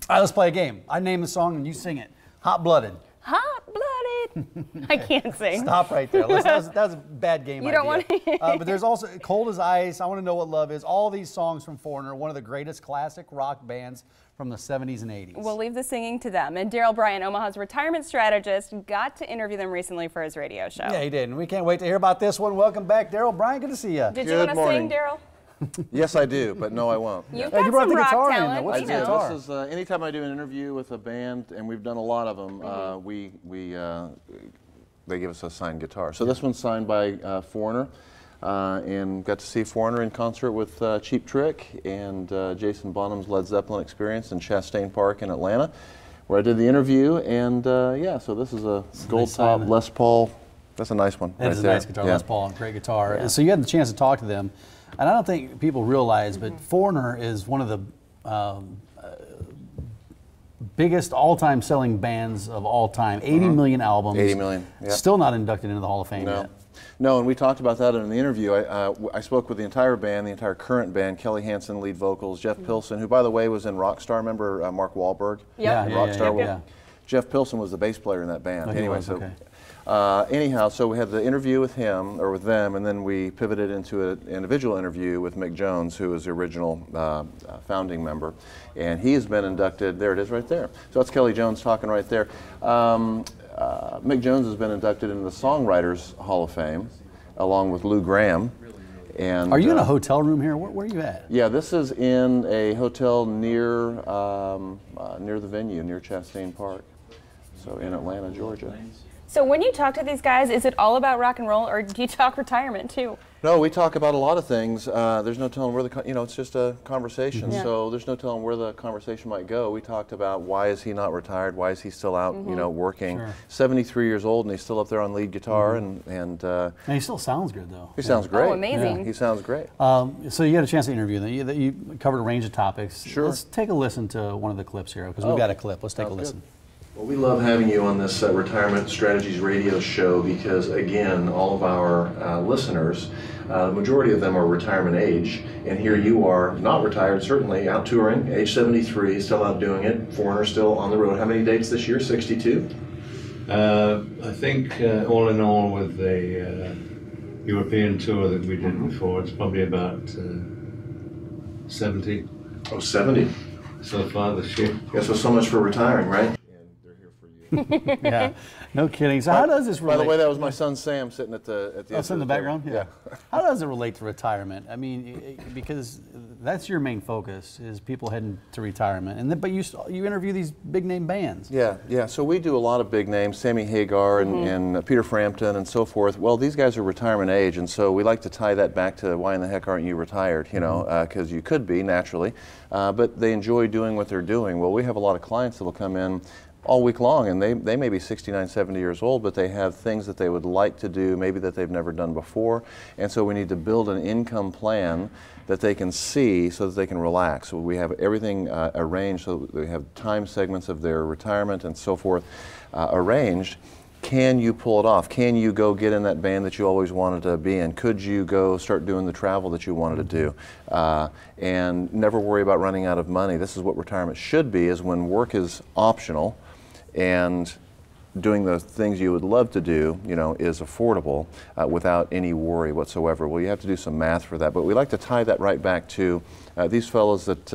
All right, let's play a game. I name the song and you sing it. Hot-blooded. Hot-blooded. I can't sing. Stop right there. That was a bad game idea. You don't want to. But there's also Cold as Ice, I Want to Know What Love Is. All these songs from Foreigner, one of the greatest classic rock bands from the 70s and 80s. We'll leave the singing to them. And Darrell Bryant, Omaha's retirement strategist, got to interview them recently for his radio show. Yeah, he did. And we can't wait to hear about this one. Welcome back, Darrell Bryant. Good to see you. Did you want to sing, Darrell? Yes, I do, but no, I won't. You've got some rock talent. What's I the do. guitar? This is anytime I do an interview with a band, and we've done a lot of them. They give us a signed guitar. So this one's signed by Foreigner, and got to see Foreigner in concert with Cheap Trick and Jason Bonham's Led Zeppelin Experience in Chastain Park in Atlanta, where I did the interview. And yeah, so this is a gold top Les Paul. That's a nice one. That is a nice guitar, Les Paul, great guitar. Yeah. So you had the chance to talk to them. And I don't think people realize, but Foreigner is one of the biggest all-time selling bands of all time. 80 million albums. 80 million, yeah. Still not inducted into the Hall of Fame yet. No, and we talked about that in the interview. I spoke with the entire band, the entire current band, Kelly Hansen, lead vocals, Jeff Pilson, who, by the way, was in Rockstar. Remember Mark Wahlberg? Yep. Yeah, Rockstar. yeah. Jeff Pilson was the bass player in that band. Oh, anyway, anyhow, so we had the interview with him, or with them, and then we pivoted into an individual interview with Mick Jones, who was the original founding member. And he has been inducted, there it is right there. So that's Kelly Jones talking right there. Mick Jones has been inducted into the Songwriters Hall of Fame, along with Lou Gramm. And, are you in a hotel room here? Where are you at? Yeah, this is in a hotel near near the venue, near Chastain Park, so in Atlanta, Georgia. So when you talk to these guys, is it all about rock and roll, or do you talk retirement too? No, we talk about a lot of things. There's no telling where it's just a conversation. Yeah. So there's no telling where the conversation might go. We talked about why is he not retired? Why is he still out, working? Sure. 73 years old, and he's still up there on lead guitar, and he still sounds good though. He sounds great. Oh, amazing! Yeah. He sounds great. So you had a chance to interview them. You covered a range of topics. Sure. Let's take a listen to one of the clips here, because we've got a clip. Let's take a listen. Well, we love having you on this Retirement Strategies radio show because, again, all of our listeners, the majority of them are retirement age, and here you are, not retired, certainly, out touring, age 73, still out doing it, Foreigner still on the road. How many dates this year, 62? I think all in all with the European tour that we did before, it's probably about 70. Oh, 70. So far this year. Yeah, so much for retiring, right? Yeah, no kidding. So how does this relate? By the way, that was my son Sam sitting at the end. Oh, in the background? Yeah. How does it relate to retirement? I mean, because that's your main focus, is people heading to retirement. And then, but you interview these big name bands. Yeah. So we do a lot of big names, Sammy Hagar and Peter Frampton and so forth. Well, these guys are retirement age, and so we like to tie that back to why in the heck aren't you retired? You know, because you could be naturally, but they enjoy doing what they're doing. Well, we have a lot of clients that will come in all week long, and they may be 69, 70 years old, but they have things that they would like to do, maybe that they've never done before, and so we need to build an income plan that they can see so that they can relax. So we have everything arranged so that we have time segments of their retirement and so forth arranged. Can you pull it off? Can you go get in that band that you always wanted to be in? Could you go start doing the travel that you wanted to do? And never worry about running out of money. This is what retirement should be, is when work is optional and doing the things you would love to do, is affordable without any worry whatsoever. Well, you have to do some math for that, but we like to tie that right back to these fellows that,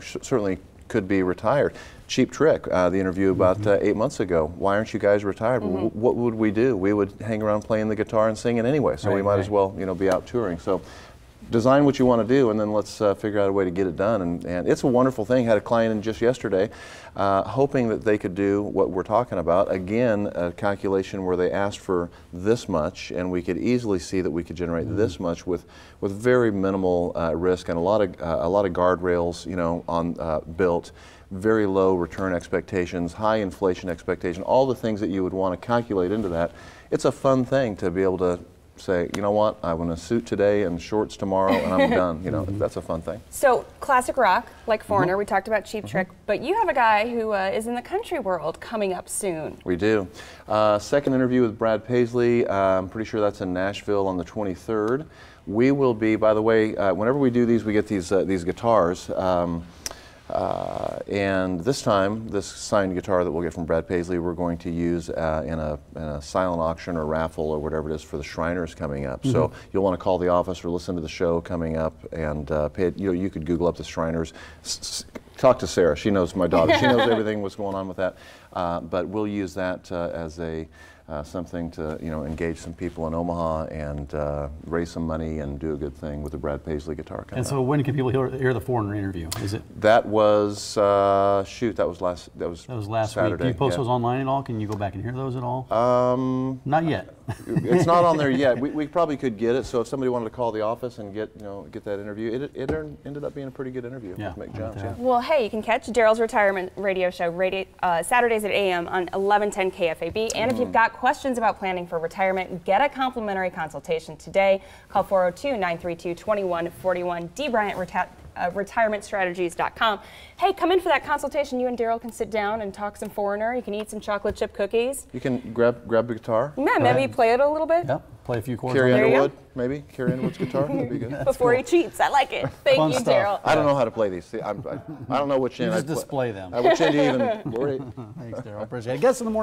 certainly could be retired. Cheap Trick, the interview about 8 months ago. Why aren't you guys retired? Well, what would we do? We would hang around playing the guitar and singing anyway, so we might as well, be out touring. So design what you want to do, and then let's figure out a way to get it done. And it's a wonderful thing. Had a client in just yesterday hoping that they could do what we're talking about. Again, a calculation where they asked for this much, and we could easily see that we could generate this much with very minimal risk and a lot of guardrails, built. Very low return expectations, high inflation expectation, all the things that you would want to calculate into that. It's a fun thing to be able to say, you know what, I want a suit today and shorts tomorrow and I'm done. That's a fun thing. So classic rock, like Foreigner, we talked about Cheap Trick, but you have a guy who is in the country world coming up soon. We do. Second interview with Brad Paisley. I'm pretty sure that's in Nashville on the 23rd. We will be, by the way, whenever we do these, we get these guitars. And this time, this signed guitar that we'll get from Brad Paisley, we're going to use in a silent auction or raffle or whatever it is for the Shriners coming up. So you'll want to call the office or listen to the show coming up and pay. You could Google up the Shriners. Talk to Sarah. She knows my daughter. She knows everything what's going on with that. But we'll use that as a something to engage some people in Omaha and raise some money and do a good thing with the Brad Paisley guitar. And so when can people hear the Foreigner interview? Is it? That was that was last Saturday. Week. Do you post those online at all? Can you go back and hear those at all? Not yet. It's not on there yet. We probably could get it. So if somebody wanted to call the office and get that interview, it ended up being a pretty good interview with Mick Jones. Yeah. Well, hey, you can catch Darrell's retirement radio show Saturdays at 8 a.m. on 1110 KFAB. And if you've got questions about planning for retirement, get a complimentary consultation today. Call 402-932-2141. DBryantRetirementStrategies.com. Hey, come in for that consultation. You and Darrell can sit down and talk some Foreigner. You can eat some chocolate chip cookies. You can grab the guitar. Yeah, maybe play it a little bit. Yep, play a few chords. Carrie Underwood, maybe. Carrie Underwood's guitar would be good. Before he cheats. I like it. Thank you, Darrell. I don't know how to play these. See, I don't know which end. You just display them. Which end do you even? Thanks, Darrell. Appreciate it. Guess in the morning.